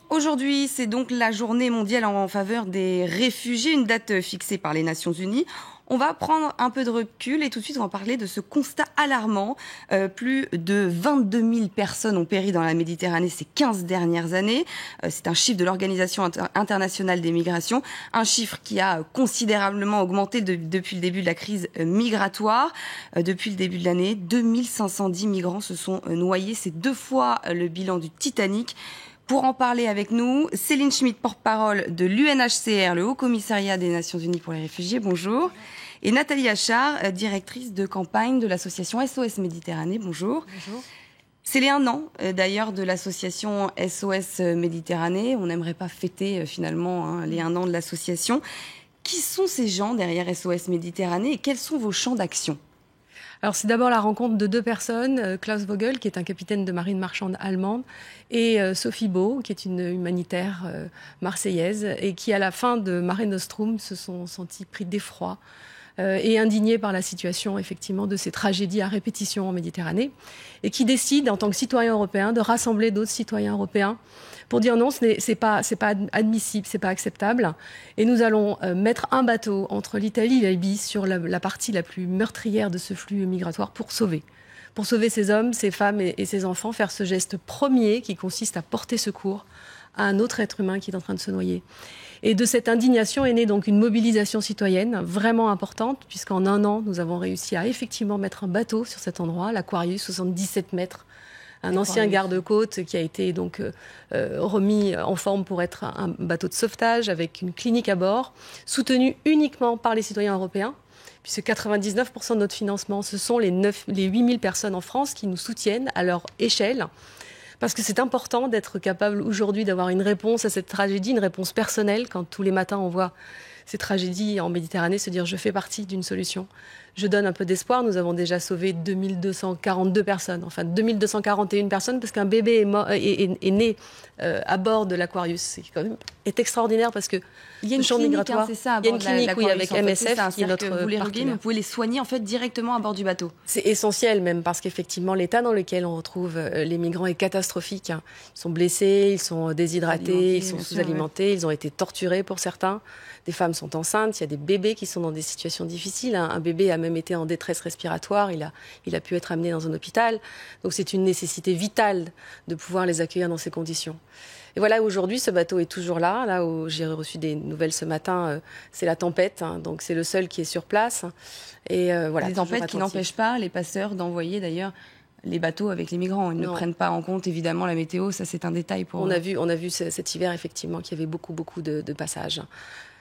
Aujourd'hui, c'est donc la journée mondiale en faveur des réfugiés, une date fixée par les Nations Unies. On va prendre un peu de recul et tout de suite on va parler de ce constat alarmant. Plus de 22 000 personnes ont péri dans la Méditerranée ces 15 dernières années. C'est un chiffre de l'Organisation internationale des migrations, un chiffre qui a considérablement augmenté depuis le début de la crise migratoire. Depuis le début de l'année, 2510 migrants se sont noyés. C'est 2 fois le bilan du Titanic. Pour en parler avec nous, Céline Schmitt, porte-parole de l'UNHCR, le Haut Commissariat des Nations Unies pour les réfugiés. Bonjour. Et Nathalie Achard, directrice de campagne de l'association SOS Méditerranée. Bonjour. Bonjour. C'est les 1 an d'ailleurs de l'association SOS Méditerranée. On n'aimerait pas fêter finalement les 1 an de l'association. Qui sont ces gens derrière SOS Méditerranée et quels sont vos champs d'action ? Alors c'est d'abord la rencontre de 2 personnes, Klaus Vogel, qui est un capitaine de marine marchande allemande, et Sophie Beau, qui est une humanitaire marseillaise, et qui à la fin de Mare Nostrum se sont sentis pris d'effroi et indignés par la situation effectivement de ces tragédies à répétition en Méditerranée, et qui décident en tant que citoyens européens de rassembler d'autres citoyens européens pour dire non, c'est pas admissible, c'est pas acceptable. Et nous allons mettre un bateau entre l'Italie et la Libye sur la partie la plus meurtrière de ce flux migratoire pour sauver ces hommes, ces femmes et ces enfants, faire ce geste premier qui consiste à porter secours à un autre être humain qui est en train de se noyer. Et de cette indignation est née donc une mobilisation citoyenne vraiment importante, puisqu'en 1 an, nous avons réussi à effectivement mettre un bateau sur cet endroit, l'Aquarius, 77 mètres, un ancien garde-côte qui a été donc remis en forme pour être un bateau de sauvetage avec une clinique à bord, soutenu uniquement par les citoyens européens, puisque 99% de notre financement, ce sont les 8000 personnes en France qui nous soutiennent à leur échelle. Parce que c'est important d'être capable aujourd'hui d'avoir une réponse à cette tragédie, une réponse personnelle, quand tous les matins on voit ces tragédies en Méditerranée, se dire je fais partie d'une solution. Je donne un peu d'espoir. Nous avons déjà sauvé 2242 personnes, enfin 2241 personnes, parce qu'un bébé est né à bord de l'Aquarius. C'est quand même extraordinaire parce que il y a une champ clinique, migratoire. C'est ça, il y a une clinique, oui, avec MSF, ça, qui est notre vous les partenaire. vous pouvez les soigner en fait directement à bord du bateau. C'est essentiel même parce qu'effectivement l'état dans lequel on retrouve les migrants est catastrophique. Ils sont blessés, ils sont déshydratés, ils sont sous-alimentés, ils ont été torturés pour certains. Des femmes sont enceintes, il y a des bébés qui sont dans des situations difficiles. Un bébé a même été en détresse respiratoire, il a pu être amené dans un hôpital. Donc c'est une nécessité vitale de pouvoir les accueillir dans ces conditions. Et voilà, aujourd'hui, ce bateau est toujours là où j'ai reçu des nouvelles ce matin, c'est la tempête, donc c'est le seul qui est sur place. Et voilà. Des tempêtes qui n'empêchent pas les passeurs d'envoyer d'ailleurs les bateaux avec les migrants. Ils ne prennent pas en compte évidemment la météo, ça c'est un détail pour eux. On a vu cet hiver effectivement qu'il y avait beaucoup de passages.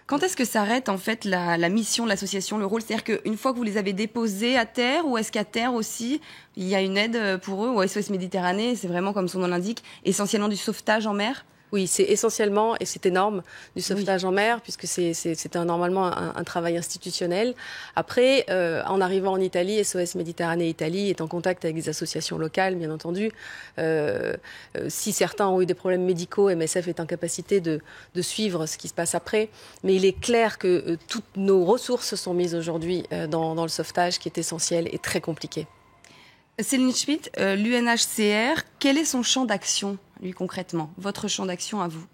Quand est-ce que s'arrête en fait la mission de l'association, le rôle ? C'est-à-dire qu'une fois que vous les avez déposés à terre, ou est-ce qu'à terre aussi, il y a une aide pour eux ? Ou SOS Méditerranée, c'est vraiment comme son nom l'indique, essentiellement du sauvetage en mer ? Oui, c'est essentiellement, et c'est énorme, du sauvetage en mer, puisque c'est normalement un travail institutionnel. Après, en arrivant en Italie, SOS Méditerranée Italie est en contact avec des associations locales, bien entendu. Si certains ont eu des problèmes médicaux, MSF est en capacité de suivre ce qui se passe après. Mais il est clair que toutes nos ressources sont mises aujourd'hui dans le sauvetage, qui est essentiel et très compliqué. Céline Schmitt, l'UNHCR, quel est son champ d'action, lui, concrètement ? Votre champ d'action à vous ?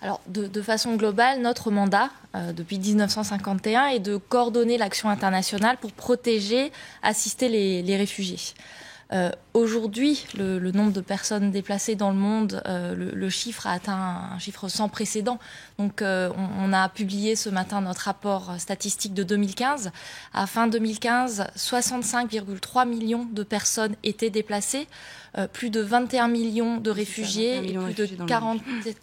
Alors, de façon globale, notre mandat, depuis 1951, est de coordonner l'action internationale pour protéger, assister les réfugiés. Aujourd'hui, le nombre de personnes déplacées dans le monde, le chiffre a atteint un chiffre sans précédent. Donc, on a publié ce matin notre rapport statistique de 2015. À fin 2015, 65,3 millions de personnes étaient déplacées, plus de 21 millions de réfugiés et plus de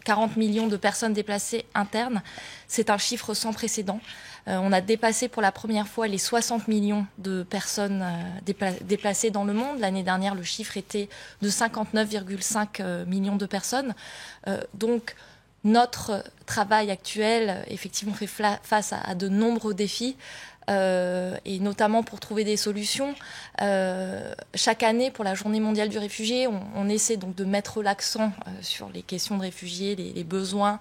40 millions de personnes déplacées internes. C'est un chiffre sans précédent. On a dépassé pour la première fois les 60 millions de personnes déplacées dans le monde. L'année dernière, le chiffre était de 59,5 millions de personnes. Donc, notre travail actuel, effectivement, fait face à de nombreux défis. Et notamment pour trouver des solutions. Chaque année, pour la Journée mondiale du réfugié, on essaie donc de mettre l'accent sur les questions de réfugiés, les besoins,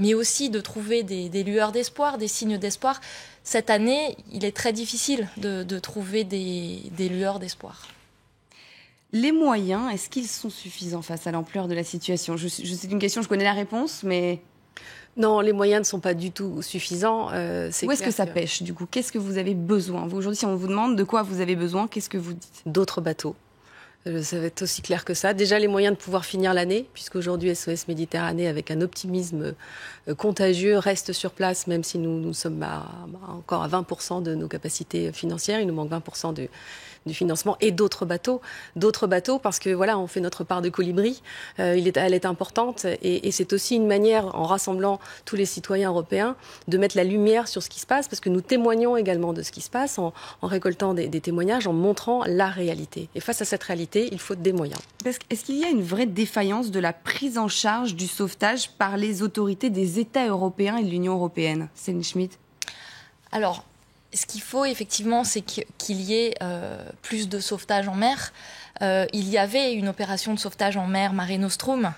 mais aussi de trouver des lueurs d'espoir, des signes d'espoir. Cette année, il est très difficile de trouver des lueurs d'espoir. Les moyens, est-ce qu'ils sont suffisants face à l'ampleur de la situation ? C'est une question, je connais la réponse, mais... Non, les moyens ne sont pas du tout suffisants. Où est-ce que ça pêche, du coup ? Qu'est-ce que vous avez besoin ? Vous, aujourd'hui, si on vous demande de quoi vous avez besoin, qu'est-ce que vous dites ? D'autres bateaux. Ça va être aussi clair que ça. Déjà, les moyens de pouvoir finir l'année, puisqu'aujourd'hui, SOS Méditerranée, avec un optimisme contagieux, reste sur place, même si nous sommes encore à 20% de nos capacités financières. Il nous manque 20% du financement et d'autres bateaux parce que voilà, on fait notre part de colibri. Elle est importante et c'est aussi une manière, en rassemblant tous les citoyens européens, de mettre la lumière sur ce qui se passe, parce que nous témoignons également de ce qui se passe en récoltant des témoignages, en montrant la réalité. Et face à cette réalité, il faut des moyens. Est-ce qu'il y a une vraie défaillance de la prise en charge du sauvetage par les autorités des États européens et de l'Union européenne ? Céline Schmitt. Alors, ce qu'il faut effectivement, c'est qu'il y ait plus de sauvetage en mer. Il y avait une opération de sauvetage en mer, Mare Nostrum.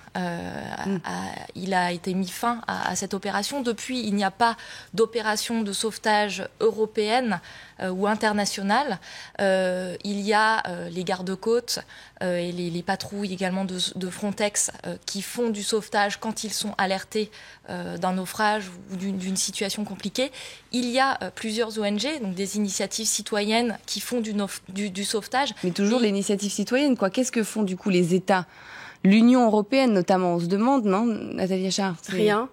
Il a été mis fin à cette opération. Depuis, il n'y a pas d'opération de sauvetage européenne ou internationale. Il y a les gardes-côtes et les patrouilles également de Frontex qui font du sauvetage quand ils sont alertés d'un naufrage ou d'une situation compliquée. Il y a plusieurs ONG, donc des initiatives citoyennes qui font du sauvetage. Mais toujours l'initiative citoyenne, quoi. Qu'est-ce que font du coup les États ? L'Union européenne notamment, on se demande, non, Nathalie Achard ? Rien.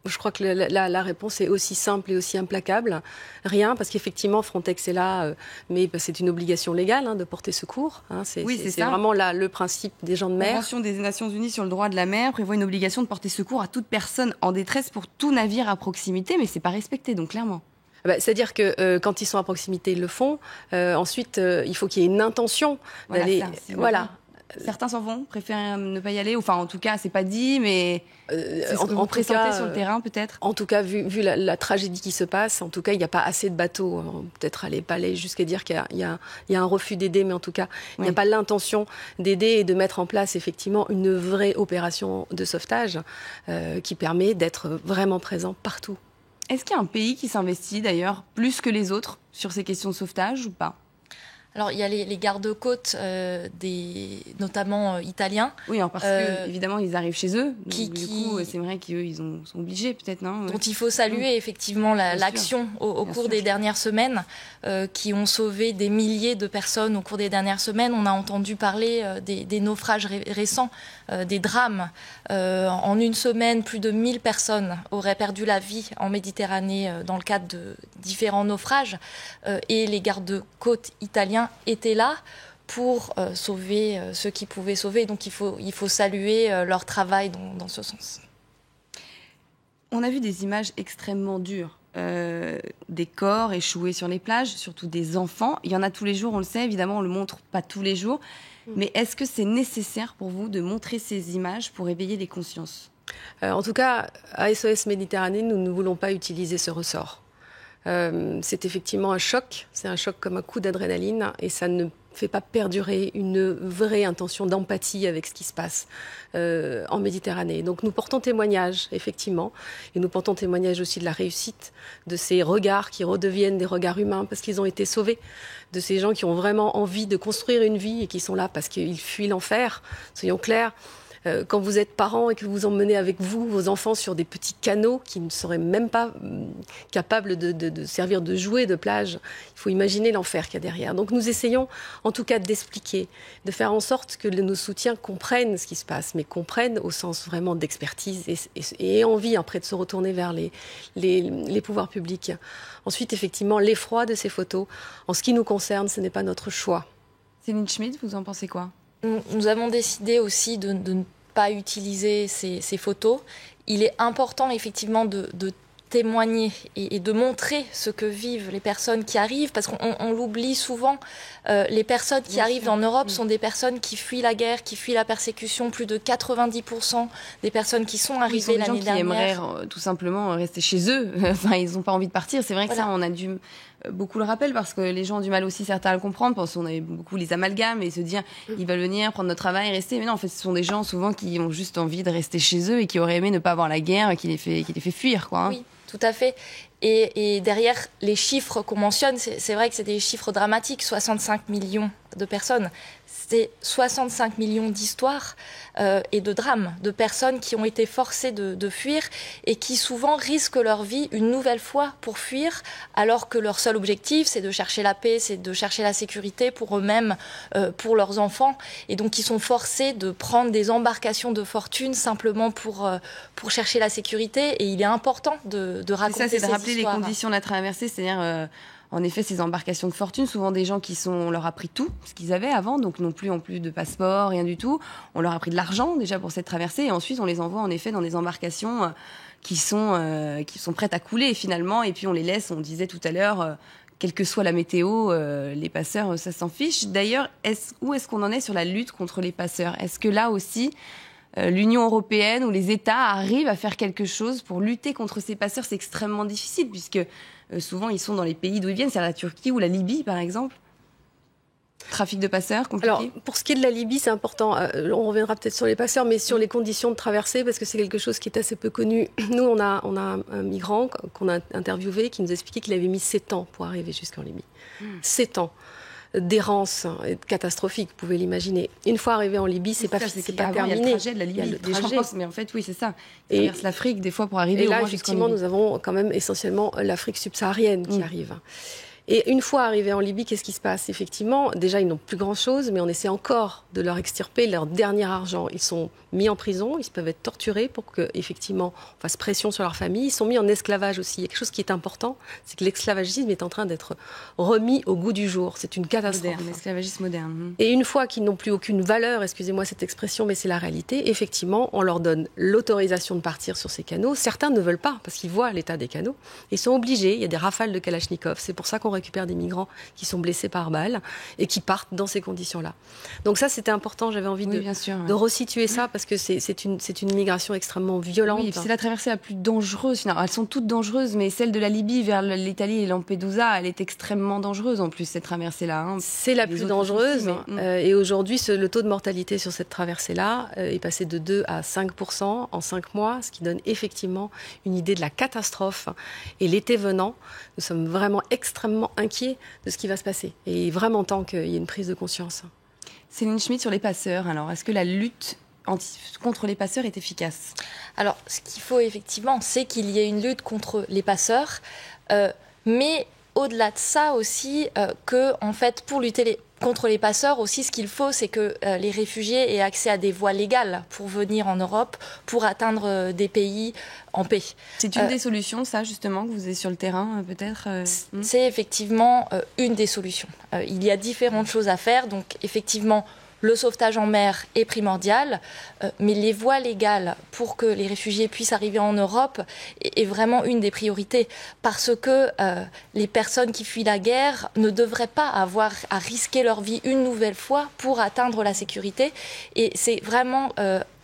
Je crois que la réponse est aussi simple et aussi implacable. Rien, parce qu'effectivement, Frontex est là, mais c'est une obligation légale de porter secours. C'est vraiment le principe des gens de mer. La Convention des Nations Unies sur le droit de la mer prévoit une obligation de porter secours à toute personne en détresse pour tout navire à proximité, mais c'est pas respecté, donc clairement. C'est-à-dire que quand ils sont à proximité, ils le font. Ensuite, il faut qu'il y ait une intention d'aller... Voilà. Certains s'en vont, préfèrent ne pas y aller. Enfin, en tout cas, c'est pas dit, mais c'est ce que vous pressentez sur le terrain, peut-être. En tout cas, vu la tragédie qui se passe, en tout cas, il n'y a pas assez de bateaux. Peut-être pas aller jusqu'à dire qu'il y a un refus d'aider, mais en tout cas, il n'y a pas l'intention d'aider et de mettre en place effectivement une vraie opération de sauvetage qui permet d'être vraiment présent partout. Est-ce qu'il y a un pays qui s'investit d'ailleurs plus que les autres sur ces questions de sauvetage ou pas ? Alors, il y a les gardes-côtes, notamment italiens. Oui, parce que évidemment, ils arrivent chez eux. Donc, du coup, c'est vrai qu'eux, sont obligés, peut-être, non ? Dont il faut saluer effectivement l'action au cours des dernières semaines, qui ont sauvé des milliers de personnes au cours des dernières semaines. On a entendu parler des naufrages récents, des drames. En une semaine, plus de 1000 personnes auraient perdu la vie en Méditerranée dans le cadre de différents naufrages. Et les gardes-côtes italiens étaient là pour sauver ceux qui pouvaient sauver. Donc il faut saluer leur travail dans ce sens. On a vu des images extrêmement dures, des corps échoués sur les plages, surtout des enfants. Il y en a tous les jours, on le sait, évidemment, on ne le montre pas tous les jours. Mais est-ce que c'est nécessaire pour vous de montrer ces images pour éveiller les consciences ? En tout cas, à SOS Méditerranée, nous ne voulons pas utiliser ce ressort. C'est effectivement un choc, c'est un choc comme un coup d'adrénaline et ça ne fait pas perdurer une vraie intention d'empathie avec ce qui se passe en Méditerranée. Donc nous portons témoignage, effectivement, et nous portons témoignage aussi de la réussite de ces regards qui redeviennent des regards humains parce qu'ils ont été sauvés, de ces gens qui ont vraiment envie de construire une vie et qui sont là parce qu'ils fuient l'enfer, soyons clairs. Quand vous êtes parent et que vous emmenez avec vous vos enfants sur des petits canots qui ne seraient même pas capables de servir de jouets de plage, il faut imaginer l'enfer qu'il y a derrière. Donc nous essayons en tout cas d'expliquer, de faire en sorte que nos soutiens comprennent ce qui se passe, mais comprennent au sens vraiment d'expertise et envie après de se retourner vers les pouvoirs publics. Ensuite, effectivement, l'effroi de ces photos, en ce qui nous concerne, ce n'est pas notre choix. Céline Schmitt, vous en pensez quoi ? Nous avons décidé aussi de ne pas utiliser ces photos. Il est important effectivement de témoigner et de montrer ce que vivent les personnes qui arrivent, parce qu'on l'oublie souvent. Les personnes qui arrivent en Europe sont des personnes qui fuient la guerre, qui fuient la persécution. Plus de 90% des personnes qui sont arrivées l'année dernière. Qui aimeraient tout simplement rester chez eux. Enfin, ils n'ont pas envie de partir. C'est vrai que ça, on a dû beaucoup le rappel parce que les gens ont du mal aussi certains à le comprendre parce qu'on avait beaucoup les amalgames et se dire ils veulent venir prendre notre travail et rester. Mais non, en fait, ce sont des gens souvent qui ont juste envie de rester chez eux et qui auraient aimé ne pas avoir la guerre qui les fait fuir, quoi. Oui. Tout à fait. Et derrière les chiffres qu'on mentionne, c'est vrai que c'est des chiffres dramatiques, 65 millions de personnes. C'est 65 millions d'histoires et de drames, de personnes qui ont été forcées de fuir et qui souvent risquent leur vie une nouvelle fois pour fuir, alors que leur seul objectif, c'est de chercher la paix, c'est de chercher la sécurité pour eux-mêmes, pour leurs enfants. Et donc, ils sont forcés de prendre des embarcations de fortune simplement pour chercher la sécurité. Et il est important de raconter ces histoires. C'est de rappeler les conditions de la traversée, c'est-à-dire... En effet, ces embarcations de fortune, souvent des gens on leur a pris tout ce qu'ils avaient avant, donc non plus en plus de passeport, rien du tout. On leur a pris de l'argent déjà pour cette traversée, et ensuite on les envoie en effet dans des embarcations qui sont prêtes à couler finalement, et puis on les laisse. On disait tout à l'heure, quelle que soit la météo, les passeurs, ça s'en fiche. D'ailleurs, où est-ce qu'on en est sur la lutte contre les passeurs ? Est-ce que là aussi, l'Union européenne ou les États arrivent à faire quelque chose pour lutter contre ces passeurs ? C'est extrêmement difficile puisque souvent ils sont dans les pays d'où ils viennent, c'est la Turquie ou la Libye par exemple. Trafic de passeurs, compliqué. Alors, pour ce qui est de la Libye, c'est important. On reviendra peut-être sur les passeurs, mais sur les conditions de traversée, parce que c'est quelque chose qui est assez peu connu. Nous, on a un migrant qu'on a interviewé qui nous expliquait qu'il avait mis 7 ans pour arriver jusqu'en Libye. 7 ans d'errance catastrophique, vous pouvez l'imaginer. Une fois arrivé en Libye, c'est pas terminé. Il y a le trajet de la Libye, les gens pensent, mais en fait, oui, c'est ça. Ils traversent l'Afrique des fois pour arriver. Et là, effectivement, nous avons quand même essentiellement l'Afrique subsaharienne qui arrive. Et une fois arrivés en Libye, qu'est-ce qui se passe ? Effectivement, déjà, ils n'ont plus grand-chose, mais on essaie encore de leur extirper leur dernier argent. Ils sont mis en prison, ils peuvent être torturés pour qu'effectivement, on fasse pression sur leur famille. Ils sont mis en esclavage aussi. Il y a quelque chose qui est important, c'est que l'esclavagisme est en train d'être remis au goût du jour. C'est une catastrophe. L'esclavagisme moderne. Et une fois qu'ils n'ont plus aucune valeur, excusez-moi cette expression, mais c'est la réalité, effectivement, on leur donne l'autorisation de partir sur ces canaux. Certains ne veulent pas, parce qu'ils voient l'état des canaux. Ils sont obligés, il y a des rafales de Kalachnikov. C'est pour ça qu'on récupère des migrants qui sont blessés par balle et qui partent dans ces conditions-là. Donc ça, c'était important. J'avais envie de resituer ça parce que c'est une migration extrêmement violente. Oui, c'est la traversée la plus dangereuse. Finalement. Elles sont toutes dangereuses, mais celle de la Libye vers l'Italie et Lampedusa, elle est extrêmement dangereuse en plus, cette traversée-là. Hein. C'est la plus dangereuse. Et aujourd'hui, le taux de mortalité sur cette traversée-là est passé de 2 à 5% en 5 mois, ce qui donne effectivement une idée de la catastrophe. Et l'été venant, nous sommes vraiment extrêmement inquiets de ce qui va se passer. Et vraiment temps qu'il y ait une prise de conscience. Céline Schmitt, sur les passeurs, alors, est-ce que la lutte contre les passeurs est efficace ? Alors, ce qu'il faut effectivement, c'est qu'il y ait une lutte contre les passeurs, mais au-delà de ça aussi, que, en fait, pour lutter contre les passeurs aussi, ce qu'il faut, c'est que les réfugiés aient accès à des voies légales pour venir en Europe, pour atteindre des pays en paix. C'est une des solutions, ça, justement, que vous êtes sur le terrain, peut-être C'est effectivement une des solutions. Il y a différentes choses à faire, donc effectivement, le sauvetage en mer est primordial, mais les voies légales pour que les réfugiés puissent arriver en Europe est vraiment une des priorités, parce que les personnes qui fuient la guerre ne devraient pas avoir à risquer leur vie une nouvelle fois pour atteindre la sécurité. Et c'est vraiment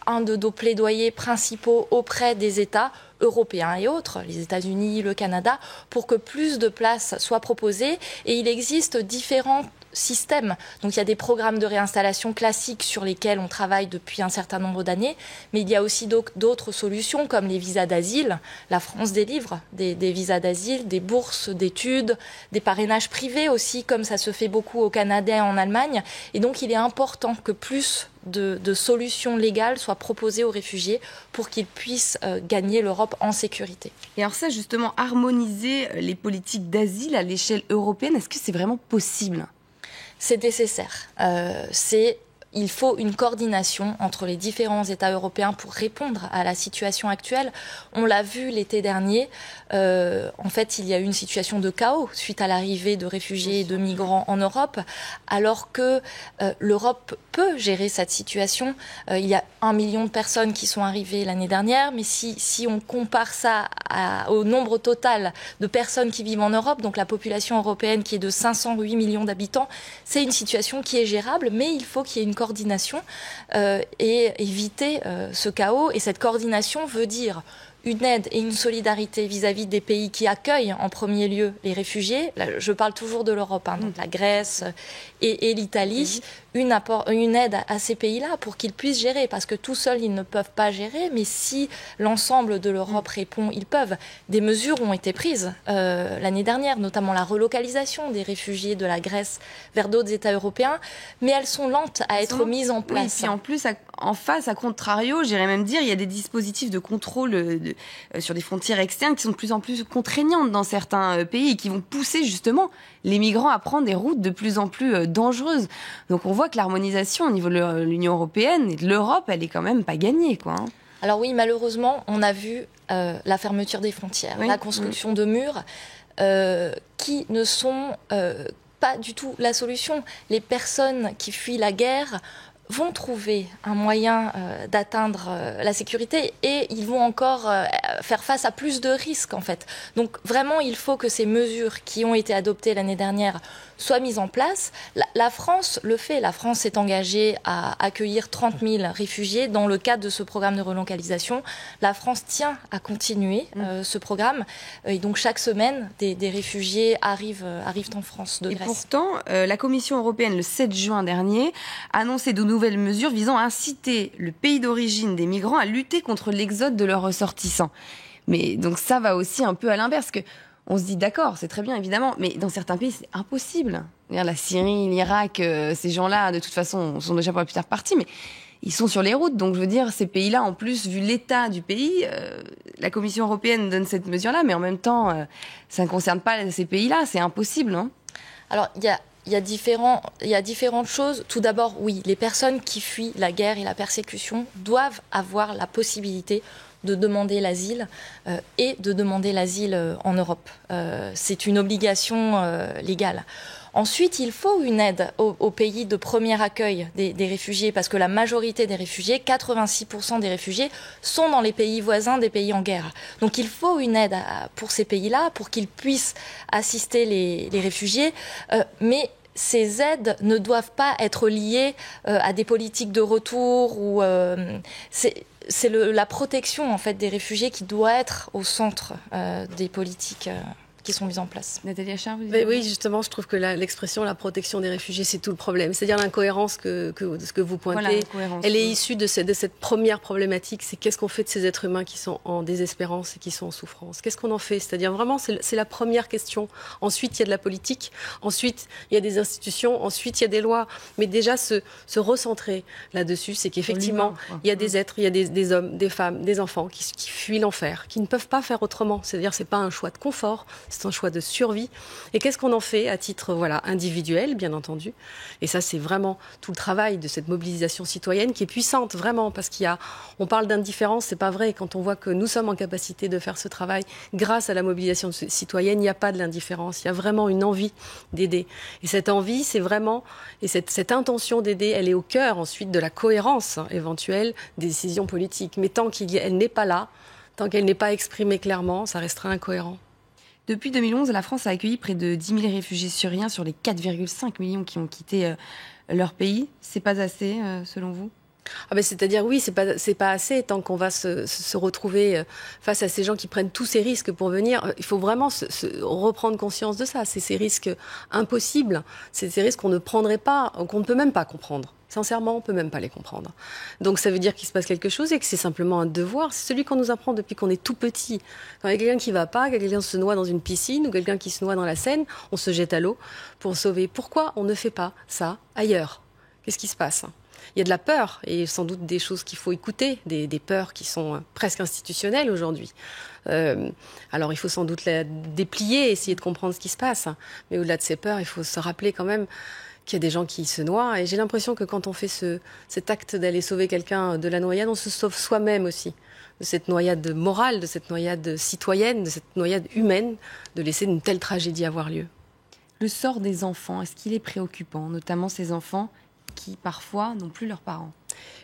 un de nos plaidoyers principaux auprès des États européens et autres, les États-Unis, le Canada, pour que plus de places soient proposées. Et il existe différents systèmes. Donc il y a des programmes de réinstallation classiques sur lesquels on travaille depuis un certain nombre d'années, mais il y a aussi d'autres solutions comme les visas d'asile. La France délivre des visas d'asile, des bourses d'études, des parrainages privés aussi, comme ça se fait beaucoup au Canada et en Allemagne. Et donc il est important que plus de solutions légales soient proposées aux réfugiés pour qu'ils puissent gagner l'Europe en sécurité. Et alors ça, justement, harmoniser les politiques d'asile à l'échelle européenne, est-ce que c'est vraiment possible ? C'est nécessaire. Il faut une coordination entre les différents États européens pour répondre à la situation actuelle. On l'a vu l'été dernier. En fait, il y a eu une situation de chaos suite à l'arrivée de réfugiés et de migrants en Europe, alors que l'Europe peut gérer cette situation. Il y a 1 million de personnes qui sont arrivées l'année dernière, mais si on compare ça au nombre total de personnes qui vivent en Europe, donc la population européenne qui est de 508 millions d'habitants, c'est une situation qui est gérable, mais il faut qu'il y ait une coordination et éviter ce chaos. Et cette coordination veut dire une aide et une solidarité vis-à-vis des pays qui accueillent en premier lieu les réfugiés. Là, je parle toujours de l'Europe, donc la Grèce et l'Italie. Une aide à ces pays-là pour qu'ils puissent gérer, parce que tout seuls, ils ne peuvent pas gérer, mais si l'ensemble de l'Europe répond, ils peuvent. Des mesures ont été prises l'année dernière, notamment la relocalisation des réfugiés de la Grèce vers d'autres États européens, mais elles sont lentes à être mises en place. Oui, et puis en plus, en face, à contrario, j'irais même dire, il y a des dispositifs de contrôle sur des frontières externes qui sont de plus en plus contraignantes dans certains pays et qui vont pousser justement les migrants à prendre des routes de plus en plus dangereuses. Donc on voit que l'harmonisation au niveau de l'Union européenne et de l'Europe, elle est quand même pas gagnée, quoi. Alors oui, malheureusement, on a vu la fermeture des frontières, la construction de murs qui ne sont pas du tout la solution. Les personnes qui fuient la guerre vont trouver un moyen d'atteindre la sécurité et ils vont encore faire face à plus de risques en fait. Donc vraiment, il faut que ces mesures qui ont été adoptées l'année dernière soient mises en place. La France le fait. La France s'est engagée à accueillir 30 000 réfugiés dans le cadre de ce programme de relocalisation. La France tient à continuer ce programme. Et donc chaque semaine, des réfugiés arrivent en France de Grèce. Et pourtant, la Commission européenne, le 7 juin dernier, a annoncé de nouvelles mesures visant à inciter le pays d'origine des migrants à lutter contre l'exode de leurs ressortissants. Mais donc ça va aussi un peu à l'inverse, que on se dit d'accord, c'est très bien évidemment, mais dans certains pays c'est impossible. La Syrie, l'Irak, ces gens-là de toute façon sont déjà pour la plupart partis, mais ils sont sur les routes. Donc je veux dire, ces pays-là, en plus, vu l'état du pays, la Commission européenne donne cette mesure-là, mais en même temps, ça ne concerne pas ces pays-là, c'est impossible. Hein. Alors il y a différentes choses. Tout d'abord, oui, les personnes qui fuient la guerre et la persécution doivent avoir la possibilité de demander l'asile et de demander l'asile en Europe. C'est une obligation légale. Ensuite, il faut une aide aux pays de premier accueil des réfugiés, parce que la majorité des réfugiés, 86% des réfugiés, sont dans les pays voisins des pays en guerre. Donc il faut une aide pour ces pays-là, pour qu'ils puissent assister les réfugiés, mais ces aides ne doivent pas être liées à des politiques de retour ou c'est la protection en fait des réfugiés qui doit être au centre des politiques qui sont mises en place. Nathalie Achard, vous oui, justement, je trouve que l'expression la protection des réfugiés, c'est tout le problème. C'est-à-dire l'incohérence que vous pointez. Voilà, elle est issue de cette première problématique, c'est qu'est-ce qu'on fait de ces êtres humains qui sont en désespérance et qui sont en souffrance. Qu'est-ce qu'on en fait? C'est-à-dire vraiment, c'est la première question. Ensuite, il y a de la politique. Ensuite, il y a des institutions. Ensuite, il y a des lois. Mais déjà, se recentrer là-dessus, c'est qu'effectivement, il y a des êtres, il y a des hommes, des femmes, des enfants qui fuient l'enfer, qui ne peuvent pas faire autrement. C'est-à-dire, c'est pas un choix de confort. C'est un choix de survie. Et qu'est-ce qu'on en fait à titre individuel, bien entendu. Et ça, c'est vraiment tout le travail de cette mobilisation citoyenne qui est puissante, vraiment, parce on parle d'indifférence, c'est pas vrai. Quand on voit que nous sommes en capacité de faire ce travail grâce à la mobilisation citoyenne, il n'y a pas de l'indifférence. Il y a vraiment une envie d'aider. Et cette envie, c'est vraiment, et cette intention d'aider, elle est au cœur ensuite de la cohérence éventuelle des décisions politiques. Mais tant qu'elle n'est pas là, tant qu'elle n'est pas exprimée clairement, ça restera incohérent. Depuis 2011, la France a accueilli près de 10 000 réfugiés syriens sur les 4,5 millions qui ont quitté leur pays. C'est pas assez, selon vous ? C'est-à-dire oui, c'est pas assez tant qu'on va se retrouver face à ces gens qui prennent tous ces risques pour venir. Il faut vraiment reprendre conscience de ça. C'est ces risques impossibles. C'est ces risques qu'on ne prendrait pas, qu'on ne peut même pas comprendre. Sincèrement, on ne peut même pas les comprendre. Donc ça veut dire qu'il se passe quelque chose et que c'est simplement un devoir. C'est celui qu'on nous apprend depuis qu'on est tout petit. Quand il y a quelqu'un qui ne va pas, quand quelqu'un se noie dans une piscine ou quelqu'un qui se noie dans la Seine, on se jette à l'eau pour sauver. Pourquoi on ne fait pas ça ailleurs ? Qu'est-ce qui se passe ? Il y a de la peur et sans doute des choses qu'il faut écouter, des peurs qui sont presque institutionnelles aujourd'hui. Alors il faut sans doute la déplier, essayer de comprendre ce qui se passe. Mais au-delà de ces peurs, il faut se rappeler quand même qu'il y a des gens qui se noient. Et j'ai l'impression que quand on fait cet acte d'aller sauver quelqu'un de la noyade, on se sauve soi-même aussi. De cette noyade morale, de cette noyade citoyenne, de cette noyade humaine, de laisser une telle tragédie avoir lieu. Le sort des enfants, est-ce qu'il est préoccupant, notamment ces enfants qui parfois n'ont plus leurs parents?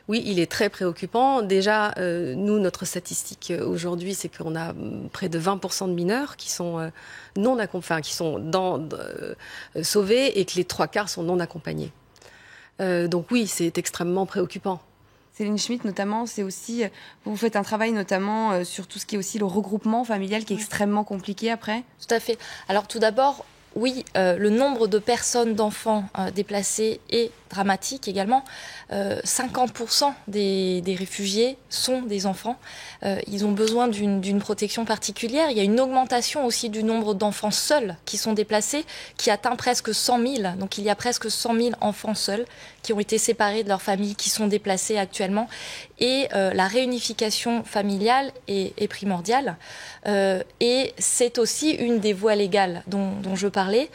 Oui, il est très préoccupant. Déjà, nous, notre statistique aujourd'hui, c'est qu'on a près de 20% de mineurs qui sont qui sont sauvés et que les 3/4 sont non accompagnés. Donc oui, c'est extrêmement préoccupant. Céline Schmitt, notamment, c'est aussi, vous faites un travail notamment sur tout ce qui est aussi le regroupement familial qui est extrêmement compliqué après. Tout à fait. Alors tout d'abord, oui, le nombre de personnes, d'enfants déplacés est dramatique également. 50% des réfugiés sont des enfants. Ils ont besoin d'une protection particulière. Il y a une augmentation aussi du nombre d'enfants seuls qui sont déplacés, qui atteint presque 100 000. Donc il y a presque 100 000 enfants seuls qui ont été séparés de leur famille, qui sont déplacés actuellement. Et la réunification familiale est primordiale. Et c'est aussi une des voies légales dont je parlais.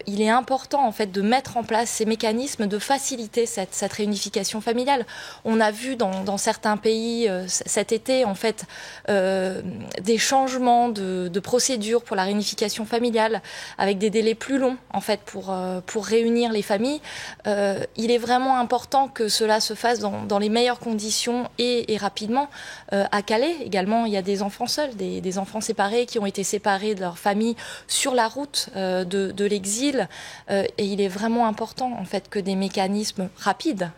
Il est important en fait de mettre en place ces mécanismes de faciliter cette réunification familiale. On a vu dans certains pays cet été en fait des changements de procédures pour la réunification familiale avec des délais plus longs en fait pour réunir les familles. Il est vraiment important que cela se fasse dans les meilleures conditions et rapidement. À Calais également, il y a des enfants seuls, des enfants séparés qui ont été séparés de leur famille sur la route de l'exil. Et il est vraiment important en fait que des mécanismes rapides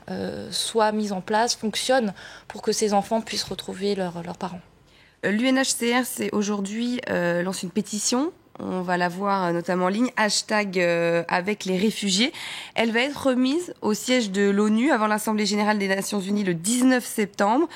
soient mis en place, fonctionnent pour que ces enfants puissent retrouver leurs parents. L'UNHCR aujourd'hui lance une pétition. On va la voir notamment en ligne, hashtag avec les réfugiés. Elle va être remise au siège de l'ONU avant l'Assemblée générale des Nations unies le 19 septembre.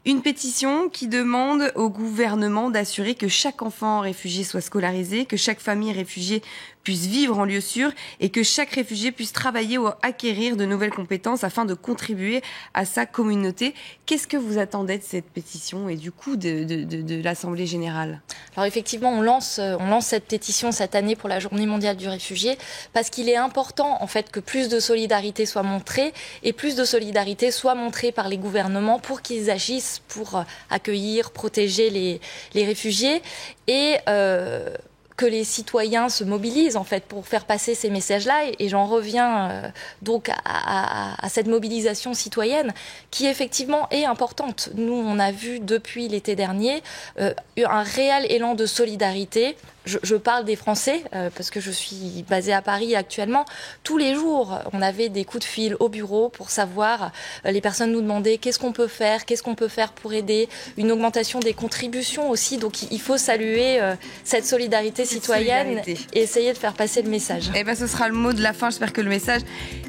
Une pétition qui demande au gouvernement d'assurer que chaque enfant réfugié soit scolarisé, que chaque famille réfugiée puisse vivre en lieu sûr et que chaque réfugié puisse travailler ou acquérir de nouvelles compétences afin de contribuer à sa communauté. Qu'est-ce que vous attendez de cette pétition et du coup de l'Assemblée générale ? Alors effectivement, on lance cette pétition cette année pour la Journée mondiale du réfugié parce qu'il est important en fait que plus de solidarité soit montrée et plus de solidarité soit montrée par les gouvernements pour qu'ils agissent pour accueillir, protéger les réfugiés et que les citoyens se mobilisent en fait pour faire passer ces messages-là. Et j'en reviens donc à cette mobilisation citoyenne qui effectivement est importante. Nous, on a vu depuis l'été dernier un réel élan de solidarité. Je parle des Français parce que je suis basée à Paris actuellement. Tous les jours, on avait des coups de fil au bureau pour savoir, les personnes nous demandaient qu'est-ce qu'on peut faire pour aider, une augmentation des contributions aussi. Donc il faut saluer cette solidarité citoyenne et essayer de faire passer le message. Eh ben, ce sera le mot de la fin. J'espère que le message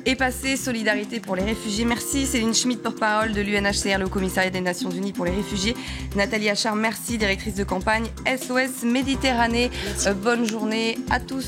est passé. Solidarité pour les réfugiés. Merci Céline Schmitt, porte-parole de l'UNHCR, le Commissariat des Nations Unies pour les réfugiés. Nathalie Achard, merci, directrice de campagne SOS Méditerranée. Bonne journée à tous.